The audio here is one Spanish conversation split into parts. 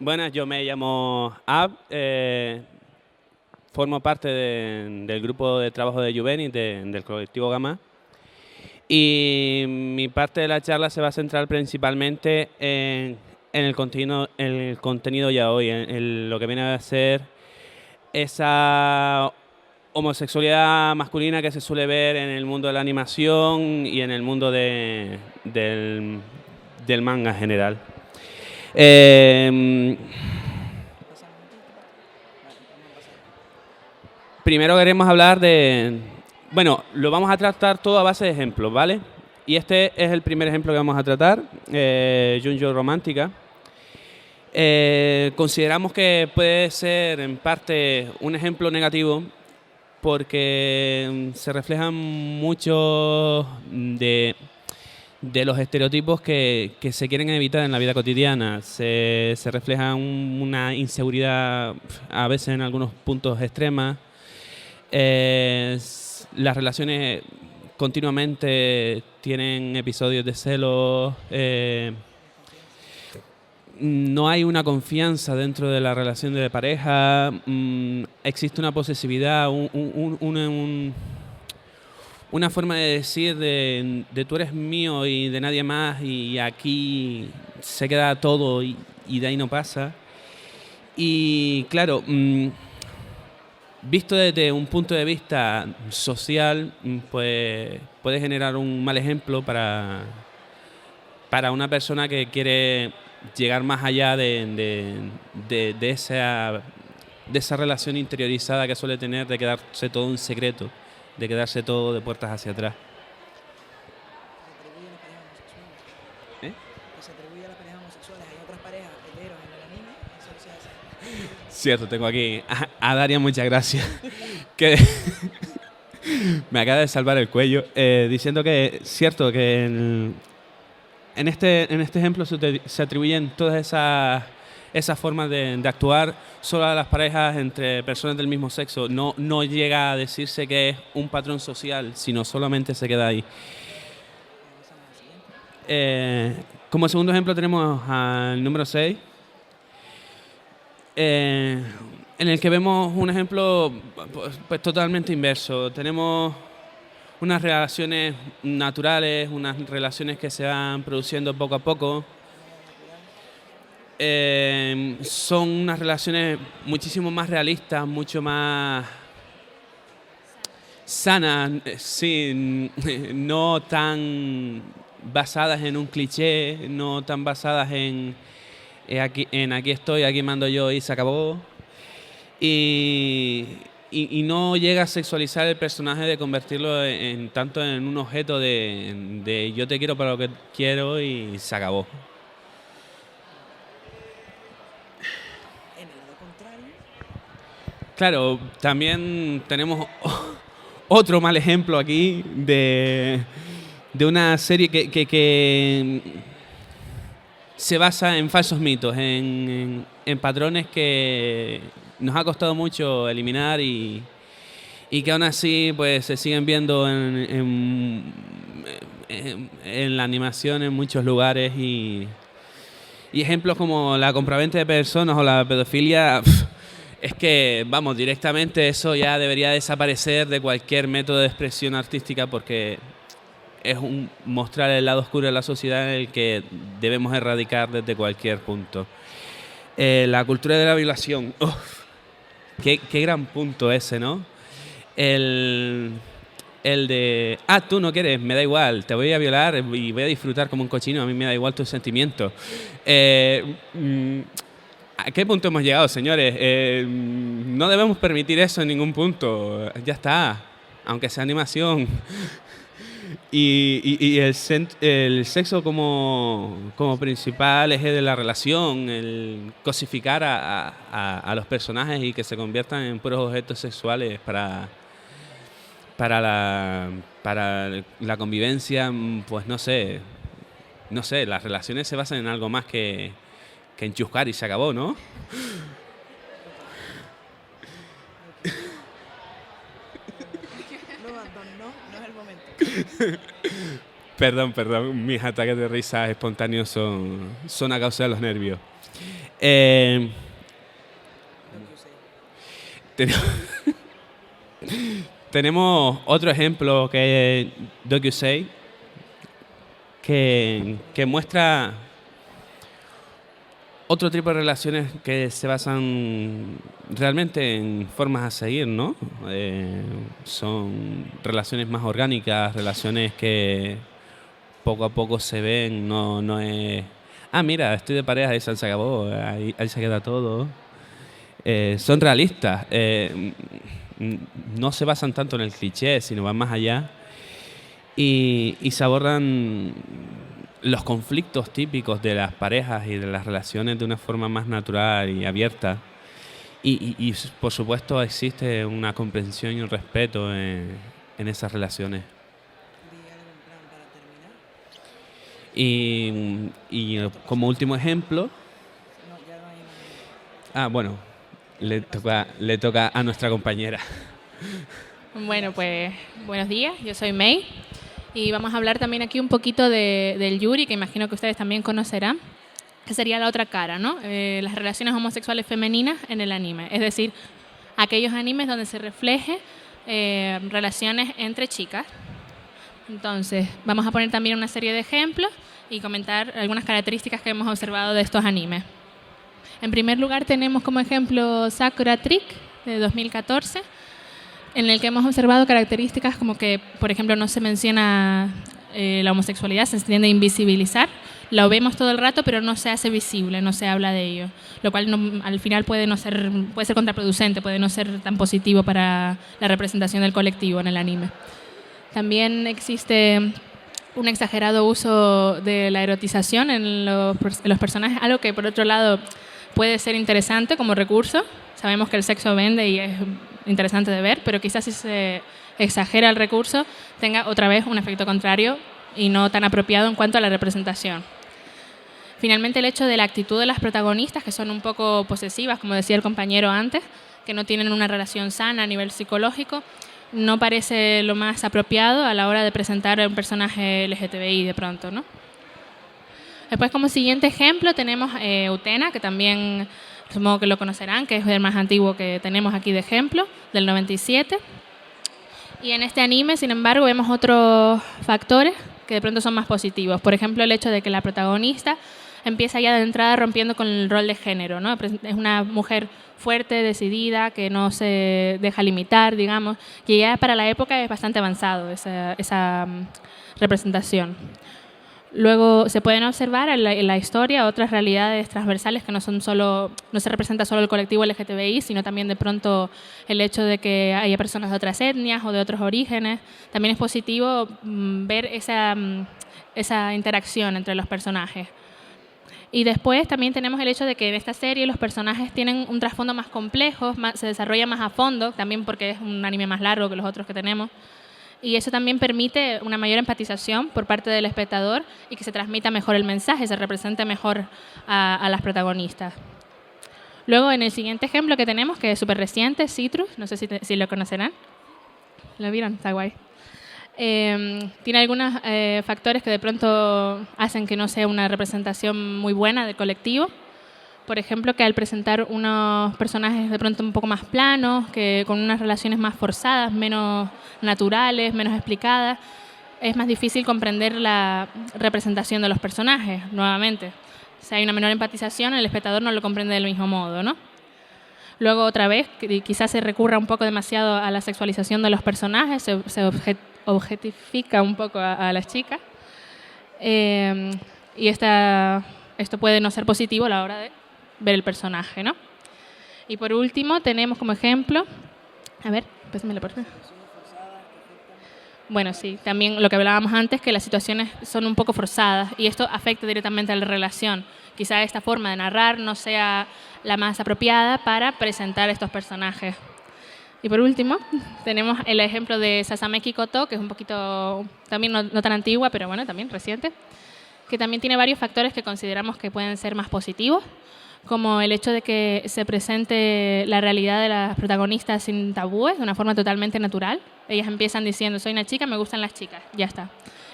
Buenas, yo me llamo Ab, formo parte del grupo de trabajo de Juvenil, del colectivo Gamma, y mi parte de la charla se va a centrar principalmente en el contenido ya hoy, en lo que viene a ser esa homosexualidad masculina que se suele ver en el mundo de la animación y en el mundo del manga en general. Primero queremos hablar de... Bueno, lo vamos a tratar todo a base de ejemplos, ¿vale? Y este es el primer ejemplo que vamos a tratar, Junjo Romántica. Consideramos que puede ser en parte un ejemplo negativo porque se reflejan muchos de los estereotipos que se quieren evitar en la vida cotidiana. Se refleja una inseguridad a veces en algunos puntos extremas. Las relaciones continuamente tienen episodios de celos. No hay una confianza dentro de la relación de pareja. Existe una posesividad, una forma de decir de tú eres mío y de nadie más, y aquí se queda todo y de ahí no pasa. Y claro, visto desde un punto de vista social, pues puede generar un mal ejemplo para una persona que quiere llegar más allá de esa relación interiorizada que suele tener, de quedarse todo en secreto, de quedarse todo de puertas hacia atrás. ¿Eh? Que se atribuye a las parejas homosexuales. Hay otras parejas heteros en el anime, eso se hace. Cierto, tengo aquí a Daria, muchas gracias, que me acaba de salvar el cuello, diciendo que es cierto que en este ejemplo se atribuyen todas esas formas de actuar solo a las parejas entre personas del mismo sexo. No llega a decirse que es un patrón social, sino solamente se queda ahí. Como segundo ejemplo tenemos al número 6, en el que vemos un ejemplo pues totalmente inverso. Tenemos unas relaciones naturales, unas relaciones que se van produciendo poco a poco. Son unas relaciones muchísimo más realistas, mucho más sanas, sí, no tan basadas en un cliché, no tan basadas en aquí estoy, aquí mando yo y se acabó. Y no llega a sexualizar el personaje, de convertirlo tanto en un objeto de yo te quiero para lo que quiero y se acabó. En el lado contrario, Claro, también tenemos otro mal ejemplo aquí de una serie que se basa en falsos mitos, en patrones que nos ha costado mucho eliminar y que aún así pues se siguen viendo en la animación en muchos lugares, y ejemplos como la compraventa de personas o la pedofilia. Es que, vamos, directamente eso ya debería desaparecer de cualquier método de expresión artística, porque es mostrar el lado oscuro de la sociedad en el que debemos erradicar desde cualquier punto. La cultura de la violación. Qué gran punto ese, ¿no? El de, tú no quieres, me da igual, te voy a violar y voy a disfrutar como un cochino, a mí me da igual tus sentimientos. ¿A qué punto hemos llegado, señores? No debemos permitir eso en ningún punto. Ya está, aunque sea animación. Y el sexo como principal eje de la relación, el cosificar a los personajes y que se conviertan en puros objetos sexuales para la convivencia, pues no sé, las relaciones se basan en algo más que enchuscar y se acabó, ¿no? no es el momento. Perdón, mis ataques de risa espontáneos son a causa de los nervios. Tenemos otro ejemplo que es DocuSay, que muestra otro tipo de relaciones que se basan realmente en formas a seguir, ¿no? Son relaciones más orgánicas, relaciones que poco a poco se ven, no es... Ah, mira, estoy de pareja y se acabó, ahí se queda todo. Son realistas, no se basan tanto en el cliché, sino van más allá y se abordan los conflictos típicos de las parejas y de las relaciones de una forma más natural y abierta. Y por supuesto existe una comprensión y un respeto en esas relaciones. Y como último ejemplo... bueno, le toca a nuestra compañera. Bueno, pues buenos días, yo soy May y vamos a hablar también aquí un poquito del yuri, que imagino que ustedes también conocerán, que sería la otra cara, ¿no? Las relaciones homosexuales femeninas en el anime, es decir, aquellos animes donde se refleje relaciones entre chicas. Entonces, vamos a poner también una serie de ejemplos y comentar algunas características que hemos observado de estos animes. En primer lugar tenemos como ejemplo Sakura Trick de 2014, en el que hemos observado características como que, por ejemplo, no se menciona la homosexualidad, se tiende a invisibilizar, lo vemos todo el rato pero no se hace visible, no se habla de ello, lo cual al final puede ser contraproducente, puede no ser tan positivo para la representación del colectivo en el anime. También existe un exagerado uso de la erotización en los personajes, algo que por otro lado puede ser interesante como recurso. Sabemos que el sexo vende y es interesante de ver, pero quizás si se exagera el recurso tenga otra vez un efecto contrario y no tan apropiado en cuanto a la representación. Finalmente, el hecho de la actitud de las protagonistas, que son un poco posesivas, como decía el compañero antes, que no tienen una relación sana a nivel psicológico, no parece lo más apropiado a la hora de presentar a un personaje LGTBI de pronto, ¿no? Después, como siguiente ejemplo, tenemos Utena, que también supongo que lo conocerán, que es el más antiguo que tenemos aquí de ejemplo, del 97. Y en este anime, sin embargo, vemos otros factores que de pronto son más positivos. Por ejemplo, el hecho de que la protagonista empieza ya de entrada rompiendo con el rol de género, ¿no? Es una mujer fuerte, decidida, que no se deja limitar, digamos, que ya para la época es bastante avanzado esa representación. Luego se pueden observar en la historia otras realidades transversales que no se representa solo el colectivo LGTBI, sino también de pronto el hecho de que haya personas de otras etnias o de otros orígenes. También es positivo ver esa interacción entre los personajes. Y después también tenemos el hecho de que en esta serie los personajes tienen un trasfondo más complejo, se desarrolla más a fondo, también porque es un anime más largo que los otros que tenemos. Y eso también permite una mayor empatización por parte del espectador y que se transmita mejor el mensaje, se represente mejor a las protagonistas. Luego, en el siguiente ejemplo que tenemos, que es súper reciente, Citrus, no sé si lo conocerán. ¿Lo vieron? Está guay. Tiene algunos factores que de pronto hacen que no sea una representación muy buena del colectivo. Por ejemplo, que al presentar unos personajes de pronto un poco más planos, que con unas relaciones más forzadas, menos naturales, menos explicadas, es más difícil comprender la representación de los personajes, nuevamente. Si hay una menor empatización, el espectador no lo comprende del mismo modo, ¿no? Luego, otra vez, quizás se recurra un poco demasiado a la sexualización de los personajes, se objetifica un poco a las chicas. Y esto puede no ser positivo a la hora de ver el personaje, ¿no? Y por último tenemos como ejemplo, a ver, pásamelo por favor. Bueno, sí, también lo que hablábamos antes, que las situaciones son un poco forzadas y esto afecta directamente a la relación. Quizá esta forma de narrar no sea la más apropiada para presentar estos personajes. Y por último, tenemos el ejemplo de Sasameki Koto, que es un poquito, también no tan antigua, pero bueno, también reciente, que también tiene varios factores que consideramos que pueden ser más positivos, como el hecho de que se presente la realidad de las protagonistas sin tabúes, de una forma totalmente natural. Ellas empiezan diciendo, soy una chica, me gustan las chicas, ya está.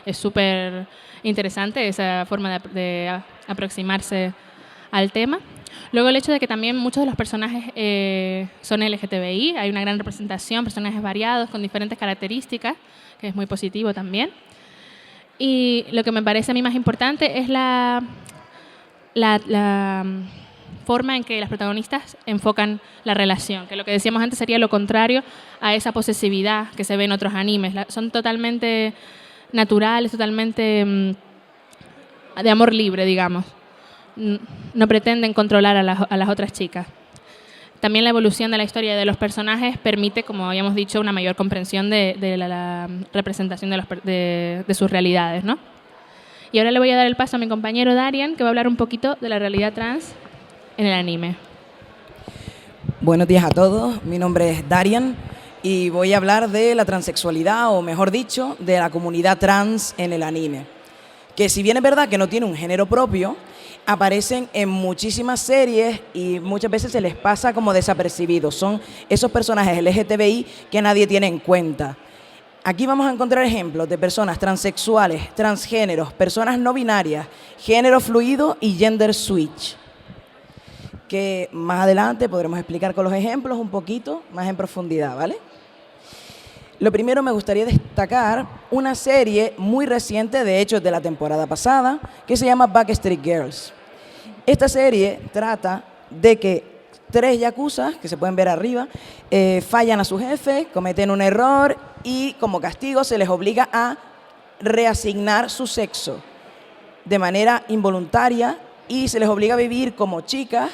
es súper interesante esa forma de aproximarse al tema. Luego el hecho de que también muchos de los personajes son LGTBI, hay una gran representación, personajes variados con diferentes características, que es muy positivo también. Y lo que me parece a mí más importante es la forma en que las protagonistas enfocan la relación, que lo que decíamos antes sería lo contrario a esa posesividad que se ve en otros animes. Son totalmente naturales, totalmente de amor libre, digamos. No pretenden controlar a las otras chicas. También la evolución de la historia de los personajes permite, como habíamos dicho, una mayor comprensión de la representación de sus realidades, ¿no? Y ahora le voy a dar el paso a mi compañero Darian, que va a hablar un poquito de la realidad trans en el anime. Buenos días a todos, mi nombre es Darian y voy a hablar de la transexualidad, o mejor dicho, de la comunidad trans en el anime. Que si bien es verdad que no tiene un género propio, aparecen en muchísimas series y muchas veces se les pasa como desapercibidos. Son esos personajes LGTBI que nadie tiene en cuenta. Aquí vamos a encontrar ejemplos de personas transexuales, transgéneros, personas no binarias, género fluido y gender switch, que más adelante podremos explicar con los ejemplos un poquito más en profundidad, ¿vale? Lo primero, me gustaría destacar una serie muy reciente, de hecho de la temporada pasada, que se llama Backstreet Girls. Esta serie trata de que 3 yakuzas, que se pueden ver arriba, fallan a su jefe, cometen un error y como castigo se les obliga a reasignar su sexo de manera involuntaria y se les obliga a vivir como chicas,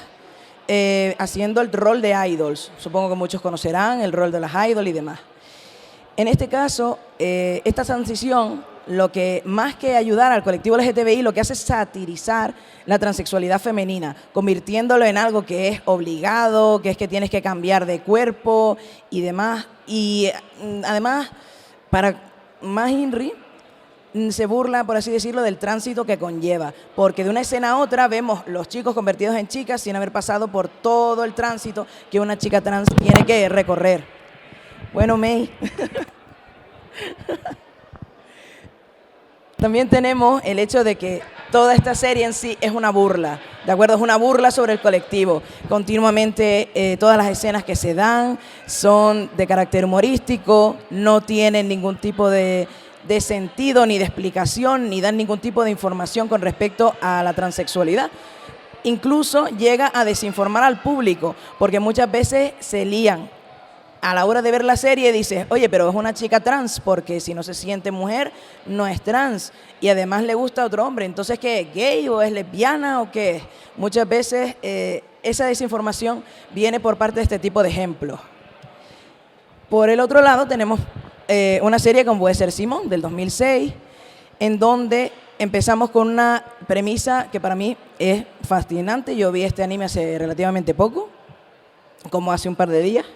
haciendo el rol de idols. Supongo que muchos conocerán el rol de las idols y demás. En este caso, esta transición, lo que más que ayudar al colectivo LGTBI, lo que hace es satirizar la transexualidad femenina, convirtiéndolo en algo que es obligado, que es que tienes que cambiar de cuerpo y demás. Y además, para más INRI, se burla, por así decirlo, del tránsito que conlleva, porque de una escena a otra vemos los chicos convertidos en chicas sin haber pasado por todo el tránsito que una chica trans tiene que recorrer. Bueno, May. También tenemos el hecho de que toda esta serie en sí es una burla, ¿de acuerdo? Es una burla sobre el colectivo. Continuamente todas las escenas que se dan son de carácter humorístico, no tienen ningún tipo de sentido ni de explicación, ni dan ningún tipo de información con respecto a la transexualidad. Incluso llega a desinformar al público, porque muchas veces se lían. A la hora de ver la serie dices, oye, pero es una chica trans, porque si no se siente mujer, no es trans. Y además le gusta a otro hombre. Entonces, ¿qué es? ¿Gay o es lesbiana o qué es? Muchas veces esa desinformación viene por parte de este tipo de ejemplos. Por el otro lado tenemos una serie como puede ser Simón, del 2006, en donde empezamos con una premisa que para mí es fascinante. Yo vi este anime hace relativamente poco, como hace un par de días.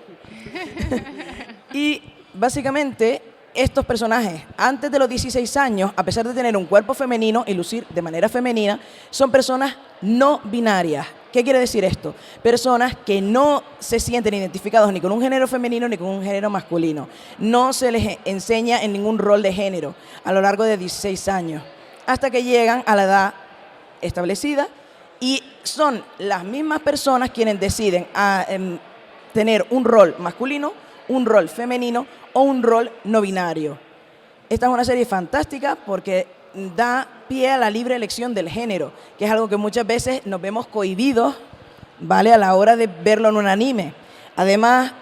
Y básicamente estos personajes, antes de los 16 años, a pesar de tener un cuerpo femenino y lucir de manera femenina, son personas no binarias. ¿Qué quiere decir esto? Personas que no se sienten identificados ni con un género femenino ni con un género masculino. No se les enseña en ningún rol de género a lo largo de 16 años, hasta que llegan a la edad establecida y son las mismas personas quienes deciden tener un rol masculino, un rol femenino o un rol no binario. Esta es una serie fantástica porque da pie a la libre elección del género, que es algo que muchas veces nos vemos cohibidos, ¿vale?, a la hora de verlo en un anime. Además,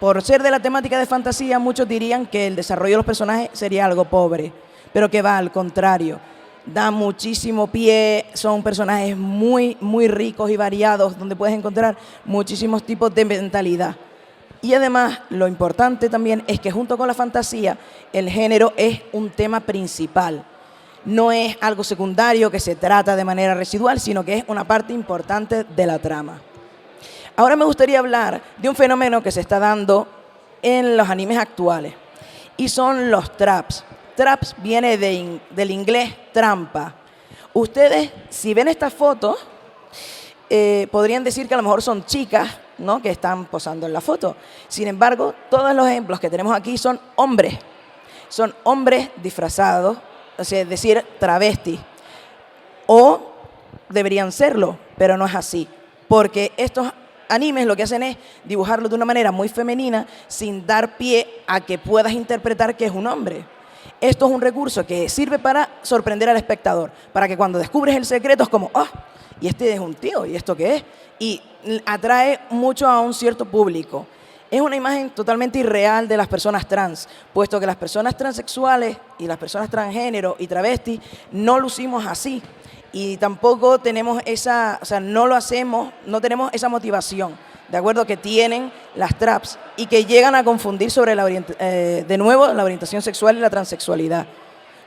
por ser de la temática de fantasía, muchos dirían que el desarrollo de los personajes sería algo pobre, pero que va al contrario. Da muchísimo pie, son personajes muy, muy ricos y variados, donde puedes encontrar muchísimos tipos de mentalidad. Y además, lo importante también es que junto con la fantasía, el género es un tema principal. No es algo secundario que se trata de manera residual, sino que es una parte importante de la trama. Ahora me gustaría hablar de un fenómeno que se está dando en los animes actuales, y son los traps. Traps viene del inglés trampa. Ustedes, si ven estas fotos, podrían decir que a lo mejor son chicas, ¿no?, que están posando en la foto. Sin embargo, todos los ejemplos que tenemos aquí son hombres. Son hombres disfrazados o sea, decir travesti. O deberían serlo, pero no es así. Porque estos animes lo que hacen es dibujarlo de una manera muy femenina sin dar pie a que puedas interpretar que es un hombre. Esto es un recurso que sirve para sorprender al espectador, para que cuando descubres el secreto es como, y este es un tío, ¿y esto qué es? Y atrae mucho a un cierto público. Es una imagen totalmente irreal de las personas trans, puesto que las personas transexuales y las personas transgénero y travestis no lucimos así. Y tampoco tenemos esa, o sea, no lo hacemos, no tenemos esa motivación, de acuerdo, que tienen las traps y que llegan a confundir sobre de nuevo la orientación sexual y la transexualidad.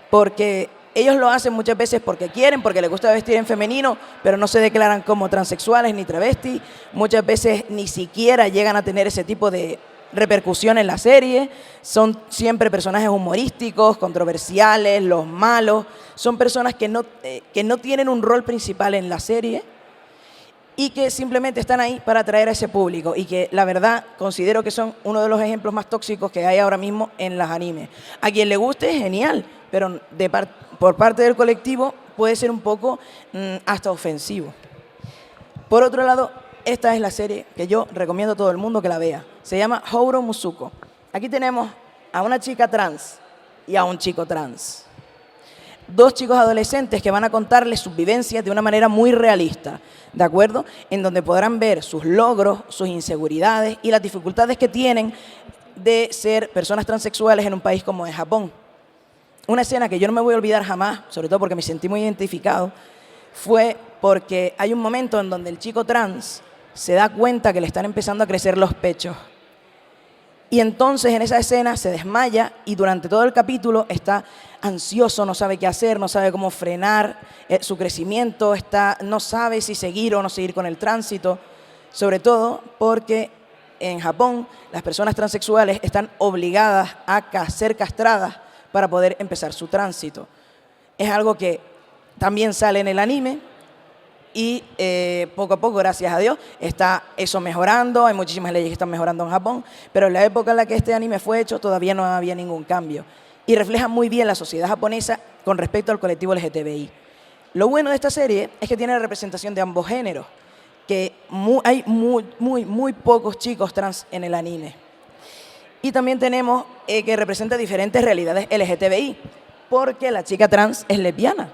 Porque ellos lo hacen muchas veces porque quieren, porque les gusta vestir en femenino, pero no se declaran como transexuales ni travestis. Muchas veces ni siquiera llegan a tener ese tipo de repercusión en la serie. Son siempre personajes humorísticos, controversiales, los malos. Son personas que no tienen un rol principal en la serie y que simplemente están ahí para atraer a ese público, y que la verdad considero que son uno de los ejemplos más tóxicos que hay ahora mismo en los animes. A quien le guste, genial, pero por parte del colectivo puede ser un poco hasta ofensivo. Por otro lado, esta es la serie que yo recomiendo a todo el mundo que la vea. Se llama Houro Musuko. Aquí tenemos a una chica trans y a un chico trans. Dos chicos adolescentes que van a contarles sus vivencias de una manera muy realista, ¿de acuerdo? En donde podrán ver sus logros, sus inseguridades y las dificultades que tienen de ser personas transexuales en un país como es Japón. Una escena que yo no me voy a olvidar jamás, sobre todo porque me sentí muy identificado, fue porque hay un momento en donde el chico trans se da cuenta que le están empezando a crecer los pechos. Y entonces en esa escena se desmaya y durante todo el capítulo está ansioso, no sabe qué hacer, no sabe cómo frenar su crecimiento, no sabe si seguir o no seguir con el tránsito, sobre todo porque en Japón las personas transexuales están obligadas a ser castradas para poder empezar su tránsito. Es algo que también sale en el anime. Y poco a poco, gracias a Dios, está eso mejorando. Hay muchísimas leyes que están mejorando en Japón, pero en la época en la que este anime fue hecho todavía no había ningún cambio. Y refleja muy bien la sociedad japonesa con respecto al colectivo LGTBI. Lo bueno de esta serie es que tiene representación de ambos géneros, que hay muy pocos chicos trans en el anime. Y también tenemos que representa diferentes realidades LGTBI, porque la chica trans es lesbiana.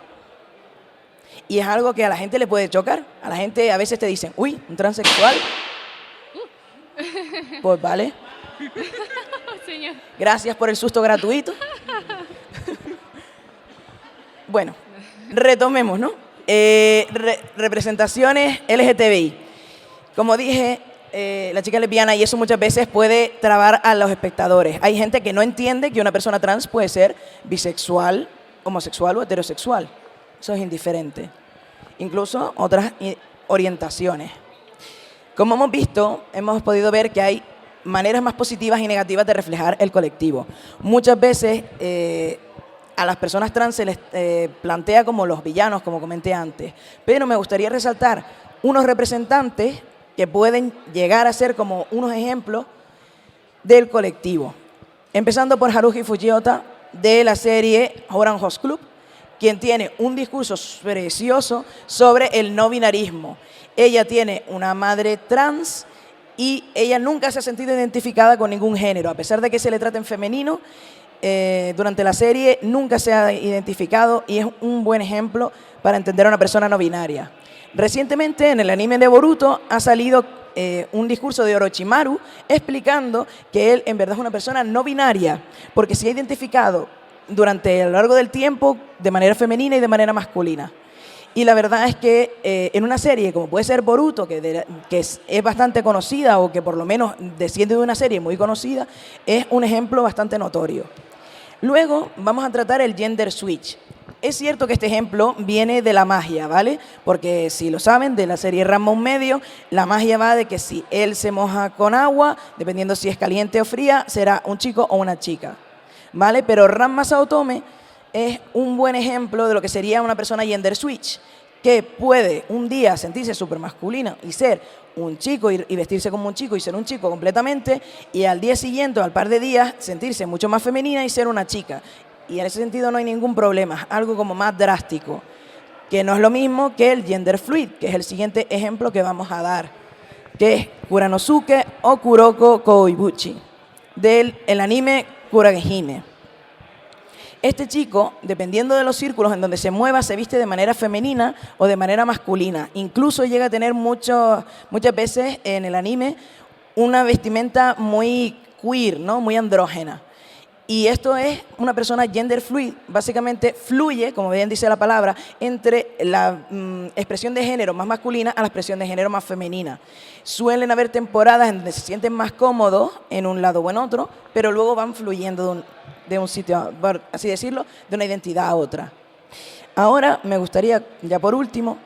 Y es algo que a la gente le puede chocar. A la gente a veces te dicen, uy, un transexual. Pues vale. Señor. Gracias por el susto gratuito. Bueno, retomemos, ¿no? Representaciones LGTBI. Como dije, la chica lesbiana, y eso muchas veces puede trabar a los espectadores. Hay gente que no entiende que una persona trans puede ser bisexual, homosexual o heterosexual. Eso es indiferente. Incluso otras orientaciones. Como hemos visto, hemos podido ver que hay maneras más positivas y negativas de reflejar el colectivo. Muchas veces a las personas trans se les plantea como los villanos, como comenté antes. Pero me gustaría resaltar unos representantes que pueden llegar a ser como unos ejemplos del colectivo. Empezando por Haruhi Fujiota, de la serie Ouran Host Club, quien tiene un discurso precioso sobre el no binarismo. Ella tiene una madre trans y ella nunca se ha sentido identificada con ningún género. A pesar de que se le trata en femenino, durante la serie nunca se ha identificado, y es un buen ejemplo para entender a una persona no binaria. Recientemente, en el anime de Boruto, ha salido un discurso de Orochimaru explicando que él en verdad es una persona no binaria, porque se ha identificado durante a lo largo del tiempo de manera femenina y de manera masculina. Y la verdad es que en una serie como puede ser Boruto, que es bastante conocida, o que por lo menos desciende de una serie muy conocida, es un ejemplo bastante notorio. Luego vamos a tratar el gender switch. Es cierto que este ejemplo viene de la magia, ¿vale? Porque si lo saben, de la serie Ranma medio, la magia va de que si él se moja con agua, dependiendo si es caliente o fría, será un chico o una chica, ¿vale? Pero Ranma Saotome es un buen ejemplo de lo que sería una persona gender switch, que puede un día sentirse súper masculina y ser un chico y vestirse como un chico y ser un chico completamente, y al día siguiente, al par de días, sentirse mucho más femenina y ser una chica. y en ese sentido no hay ningún problema, algo como más drástico, que no es lo mismo que el gender fluid, que es el siguiente ejemplo que vamos a dar, que es Kuranosuke o Kuroko Koibuchi, del el anime Kuragehime. Este chico, dependiendo de los círculos en donde se mueva, se viste de manera femenina o de manera masculina. Incluso llega a tener muchas veces en el anime una vestimenta muy queer, ¿no? Muy andrógena. Y esto es una persona gender fluid, básicamente fluye, como bien dice la palabra, entre la expresión de género más masculina a la expresión de género más femenina. Suelen haber temporadas en donde se sienten más cómodos en un lado o en otro, pero luego van fluyendo de un sitio, por así decirlo, de una identidad a otra. Ahora me gustaría, ya por último,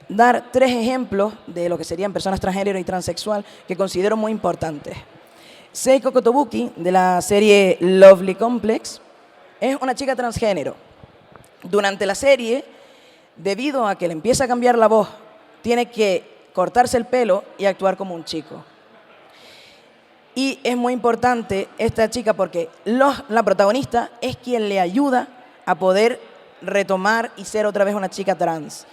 dar 3 ejemplos de lo que serían personas transgénero y transexual que considero muy importantes. Seiko Kotobuki, de la serie Lovely Complex, es una chica transgénero. Durante la serie, debido a que le empieza a cambiar la voz, tiene que cortarse el pelo y actuar como un chico. Y es muy importante esta chica porque la protagonista es quien le ayuda a poder retomar y ser otra vez una chica trans.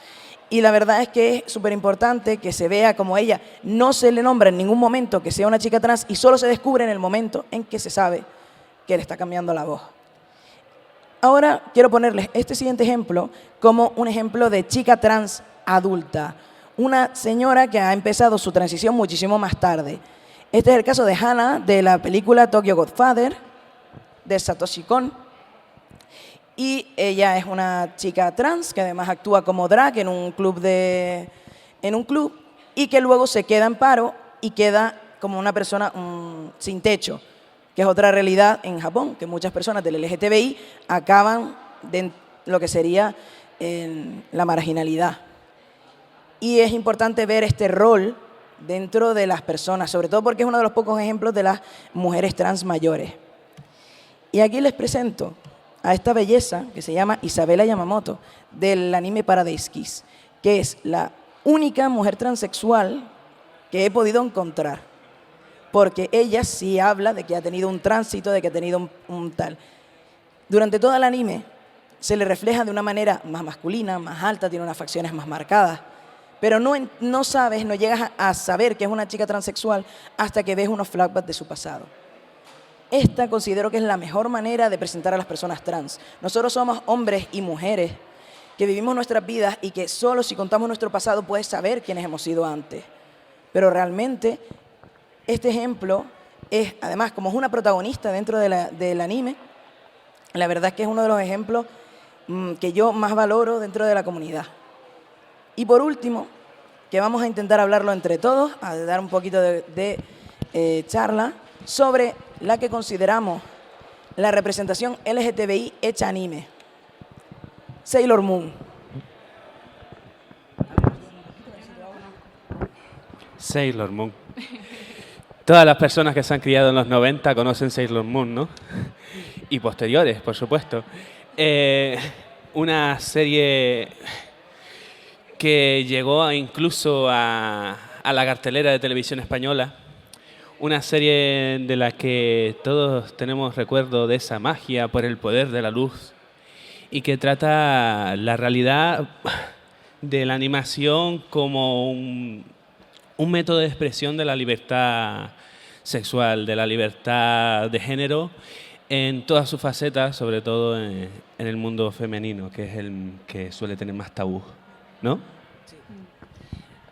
Y la verdad es que es súper importante que se vea como ella no se le nombra en ningún momento que sea una chica trans y solo se descubre en el momento en que se sabe que le está cambiando la voz. Ahora quiero ponerles este siguiente ejemplo como un ejemplo de chica trans adulta. Una señora que ha empezado su transición muchísimo más tarde. Este es el caso de Hana, de la película Tokyo Godfather, de Satoshi Kon. Y ella es una chica trans que además actúa como drag en un club y que luego se queda en paro y queda como una persona sin techo, que es otra realidad en Japón, que muchas personas del LGTBI acaban de lo que sería la marginalidad. Y es importante ver este rol dentro de las personas, sobre todo porque es uno de los pocos ejemplos de las mujeres trans mayores. Y aquí les presento a esta belleza que se llama Isabela Yamamoto, del anime Paradise Kiss, que es la única mujer transexual que he podido encontrar, porque ella sí habla de que ha tenido un tránsito, de que ha tenido un tal. Durante todo el anime se le refleja de una manera más masculina, más alta, tiene unas facciones más marcadas, pero no llegas a saber que es una chica transexual hasta que ves unos flashbacks de su pasado. Esta considero que es la mejor manera de presentar a las personas trans. Nosotros somos hombres y mujeres que vivimos nuestras vidas y que solo si contamos nuestro pasado puedes saber quiénes hemos sido antes. Pero realmente este ejemplo es, además, como es una protagonista dentro del anime, la verdad es que es uno de los ejemplos que yo más valoro dentro de la comunidad. Y por último, que vamos a intentar hablarlo entre todos, a dar un poquito de charla sobre la que consideramos la representación LGTBI hecha anime. Sailor Moon. Sailor Moon. Todas las personas que se han criado en los 90 conocen Sailor Moon, ¿no? Y posteriores, por supuesto. Una serie que llegó incluso a la cartelera de televisión española. Una serie de la que todos tenemos recuerdo de esa magia por el poder de la luz y que trata la realidad de la animación como un método de expresión de la libertad sexual, de la libertad de género en todas sus facetas, sobre todo en el mundo femenino, que es el que suele tener más tabú, ¿no? Sí.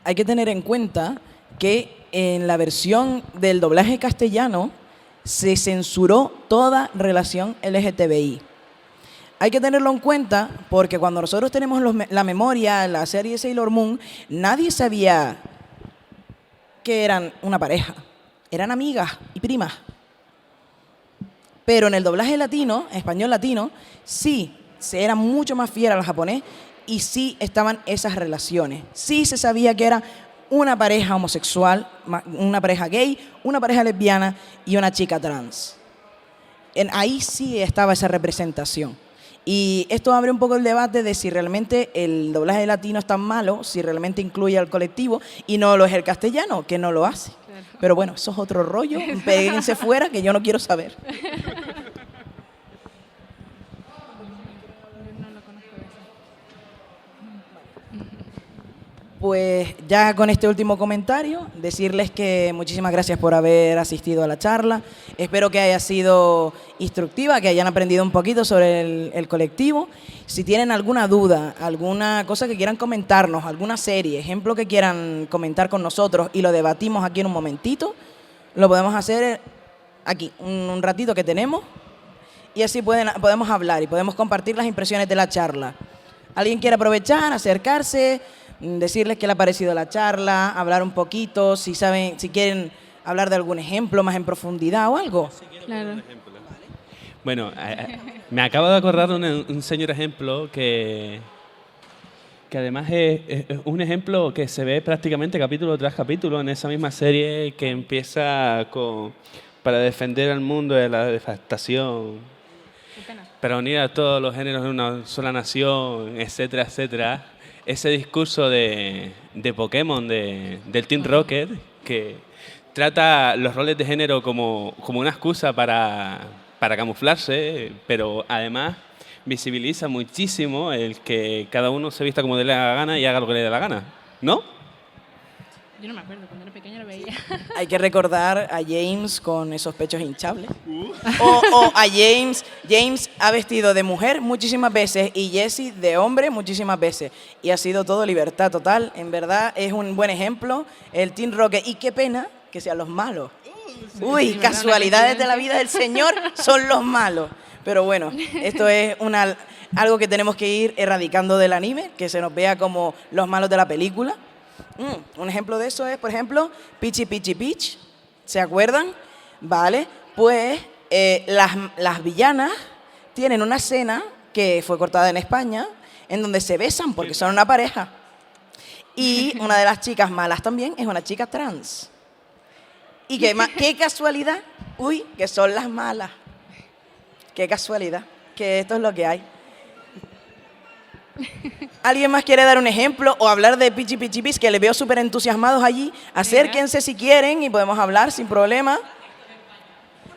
Hay que tener en cuenta que en la versión del doblaje castellano se censuró toda relación LGTBI. Hay que tenerlo en cuenta porque cuando nosotros tenemos la memoria, la serie Sailor Moon, nadie sabía que eran una pareja, eran amigas y primas. Pero en el doblaje latino, español latino, sí, se era mucho más fiel al japonés y sí estaban esas relaciones. Sí se sabía que era una pareja homosexual, una pareja gay, una pareja lesbiana y una chica trans. Ahí sí estaba esa representación. Y esto abre un poco el debate de si realmente el doblaje latino es tan malo, si realmente incluye al colectivo y no lo es el castellano, que no lo hace. Claro. Pero bueno, eso es otro rollo, péguense fuera que yo no quiero saber. Pues ya con este último comentario, decirles que muchísimas gracias por haber asistido a la charla. Espero que haya sido instructiva, que hayan aprendido un poquito sobre el colectivo. Si tienen alguna duda, alguna cosa que quieran comentarnos, alguna serie, ejemplo que quieran comentar con nosotros y lo debatimos aquí en un momentito, lo podemos hacer aquí, un ratito que tenemos, y así podemos hablar y podemos compartir las impresiones de la charla. ¿Alguien quiere aprovechar, acercarse, decirles qué le ha parecido la charla, hablar un poquito, si quieren hablar de algún ejemplo más en profundidad o algo? Claro. Bueno, me acabo de acordar de un señor ejemplo que además es un ejemplo que se ve prácticamente capítulo tras capítulo en esa misma serie, que empieza para defender al mundo de la devastación, para unir a todos los géneros en una sola nación, etcétera, etcétera. Ese discurso de Pokémon, del Team Rocket, que trata los roles de género como una excusa para camuflarse, pero además visibiliza muchísimo el que cada uno se vista como le dé la gana y haga lo que le dé la gana, ¿no? Yo no me acuerdo, cuando era pequeña lo veía. Hay que recordar a James con esos pechos hinchables. O a James. James ha vestido de mujer muchísimas veces y Jesse de hombre muchísimas veces. Y ha sido todo libertad total. En verdad es un buen ejemplo el Team Rocket. Y qué pena que sean los malos. Uy, sí, casualidades de la vida del Señor son los malos. Pero bueno, esto es algo que tenemos que ir erradicando del anime, que se nos vea como los malos de la película. Un ejemplo de eso es, por ejemplo, Pichi Pichi Pitch. ¿Se acuerdan? Vale, pues las villanas tienen una escena que fue cortada en España en donde se besan porque son una pareja. Y una de las chicas malas también es una chica trans. Y qué casualidad, que son las malas. Qué casualidad, que esto es lo que hay. ¿Alguien más quiere dar un ejemplo o hablar de Pichi Pichi Pitch, que les veo súper entusiasmados allí? Acérquense si quieren y podemos hablar sin problema.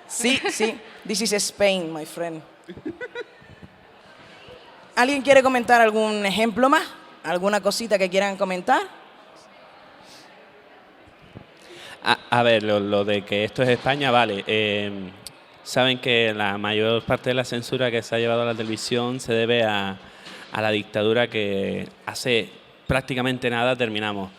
Sí. This is Spain, my friend. ¿Alguien quiere comentar algún ejemplo más? ¿Alguna cosita que quieran comentar? A ver, lo de que esto es España, vale. Saben que la mayor parte de la censura que se ha llevado a la televisión se debe a la dictadura que hace prácticamente nada terminamos.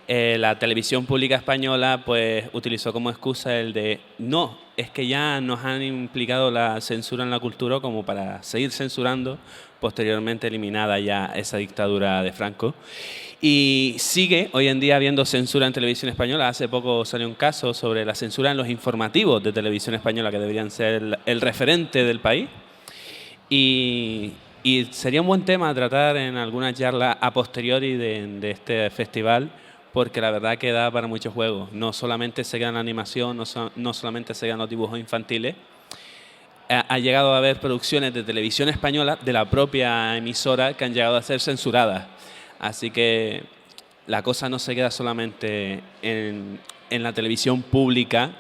La televisión pública española pues utilizó como excusa el de no, es que ya nos han implicado la censura en la cultura como para seguir censurando, posteriormente eliminada ya esa dictadura de Franco. Y sigue hoy en día habiendo censura en televisión española. Hace poco salió un caso sobre la censura en los informativos de televisión española, que deberían ser el referente del país. Y sería un buen tema a tratar en alguna charla a posteriori de este festival, porque la verdad que da para muchos juegos. No solamente se queda en la animación, no solamente se quedan los dibujos infantiles. Ha llegado a haber producciones de televisión española, de la propia emisora, que han llegado a ser censuradas. Así que la cosa no se queda solamente en la televisión pública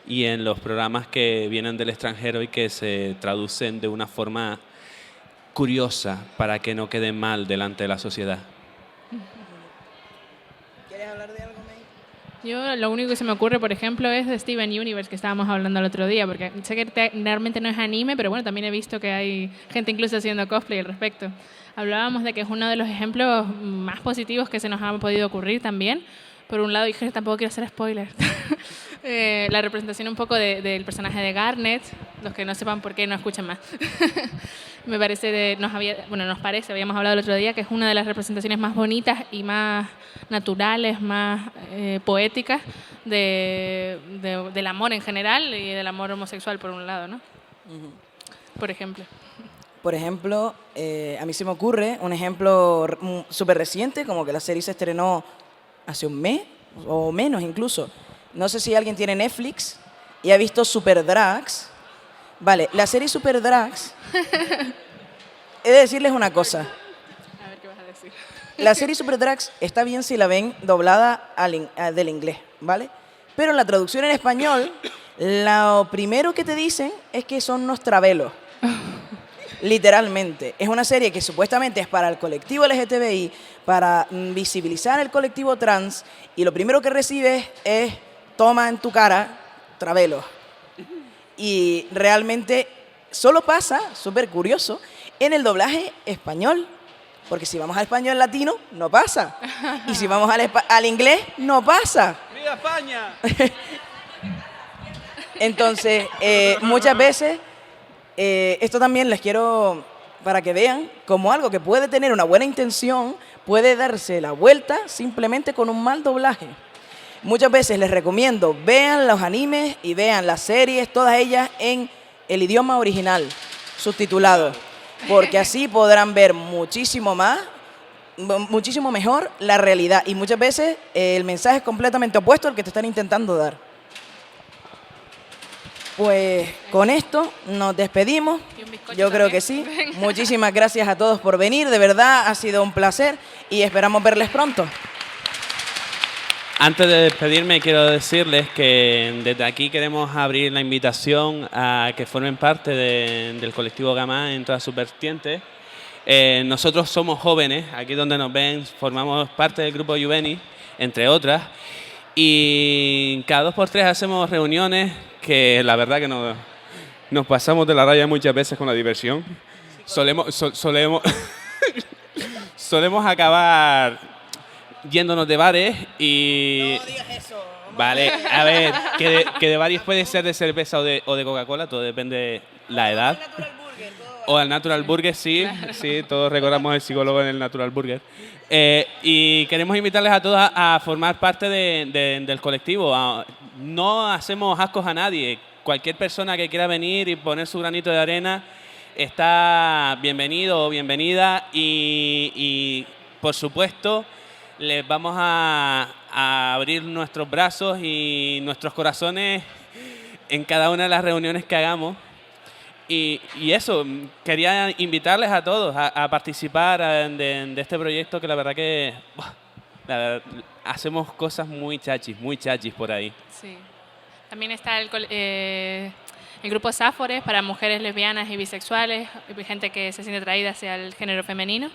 y en los programas que vienen del extranjero y que se traducen de una forma curiosa para que no queden mal delante de la sociedad. ¿Quieres hablar de algo, May? Yo lo único que se me ocurre, por ejemplo, es de Steven Universe, que estábamos hablando el otro día, porque sé que realmente no es anime, pero bueno, también he visto que hay gente incluso haciendo cosplay al respecto. Hablábamos de que es uno de los ejemplos más positivos que se nos han podido ocurrir también. Por un lado, dije, tampoco quiero hacer spoilers. La representación un poco del personaje de Garnet, los que no sepan por qué no escuchan más. Me parece, nos parece, habíamos hablado el otro día, que es una de las representaciones más bonitas y más naturales, más poéticas del amor en general y del amor homosexual por un lado, ¿no? Por ejemplo. Por ejemplo, a mí se me ocurre un ejemplo súper reciente, como que la serie se estrenó hace un mes o menos incluso. No sé si alguien tiene Netflix y ha visto Super Drags. Vale, la serie Super Drags, he de decirles una cosa. A ver qué vas a decir. La serie Super Drags está bien si la ven doblada del inglés, ¿vale? Pero en la traducción en español, lo primero que te dicen es que son unos travelos. Literalmente. Es una serie que supuestamente es para el colectivo LGTBI, para visibilizar el colectivo trans, y lo primero que recibes es toma en tu cara, Travelo. Y realmente solo pasa, súper curioso, en el doblaje español. Porque si vamos al español latino, no pasa. Y si vamos al inglés, no pasa. ¡Viva España! Entonces, muchas veces, esto también les quiero, para que vean, como algo que puede tener una buena intención, puede darse la vuelta simplemente con un mal doblaje. Muchas veces les recomiendo, vean los animes y vean las series, todas ellas en el idioma original, subtitulado, porque así podrán ver muchísimo mejor la realidad, y muchas veces el mensaje es completamente opuesto al que te están intentando dar. Pues con esto nos despedimos. Yo creo que sí. Muchísimas gracias a todos por venir, de verdad ha sido un placer y esperamos verles pronto. Antes de despedirme, quiero decirles que desde aquí queremos abrir la invitación a que formen parte del colectivo Gamma en todas sus vertientes. Nosotros somos jóvenes, aquí donde nos ven, formamos parte del grupo Juveni, entre otras, y cada 2x3 hacemos reuniones que la verdad que nos pasamos de la raya muchas veces con la diversión. Solemos acabar yéndonos de bares y... No digas eso. Vale, a ver, que de bares puede ser de cerveza o de Coca-Cola, todo depende de la edad. O al Natural Burger, sí, sí, todos recordamos el psicólogo en el Natural Burger. Y queremos invitarles a todos a formar parte del colectivo. No hacemos ascos a nadie. Cualquier persona que quiera venir y poner su granito de arena está bienvenido o bienvenida. Y por supuesto, les vamos a abrir nuestros brazos y nuestros corazones en cada una de las reuniones que hagamos. Y eso, quería invitarles a todos a participar de este proyecto, que la verdad que hacemos cosas muy chachis por ahí. Sí. También está el grupo Sáfores para mujeres lesbianas y bisexuales, y gente que se siente atraída hacia el género femenino,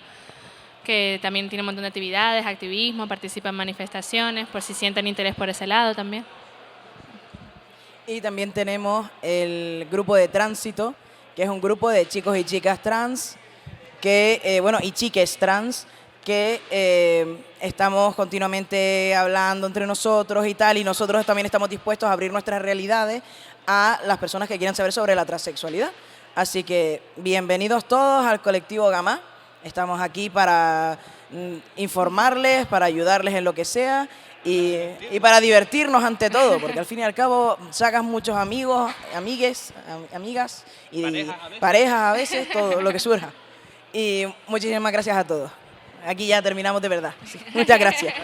que también tiene un montón de actividades, activismo, participa en manifestaciones, por si sienten interés por ese lado también. Y también tenemos el grupo de Tránsito, que es un grupo de chicos y chicas trans, y chiques trans, que estamos continuamente hablando entre nosotros y tal, y nosotros también estamos dispuestos a abrir nuestras realidades a las personas que quieran saber sobre la transexualidad. Así que bienvenidos todos al colectivo Gamma. Estamos aquí para informarles, para ayudarles en lo que sea y para divertirnos ante todo, porque al fin y al cabo sacas muchos amigos, amigas y parejas a veces, todo lo que surja. Y muchísimas gracias a todos. Aquí ya terminamos de verdad. Sí. Muchas gracias.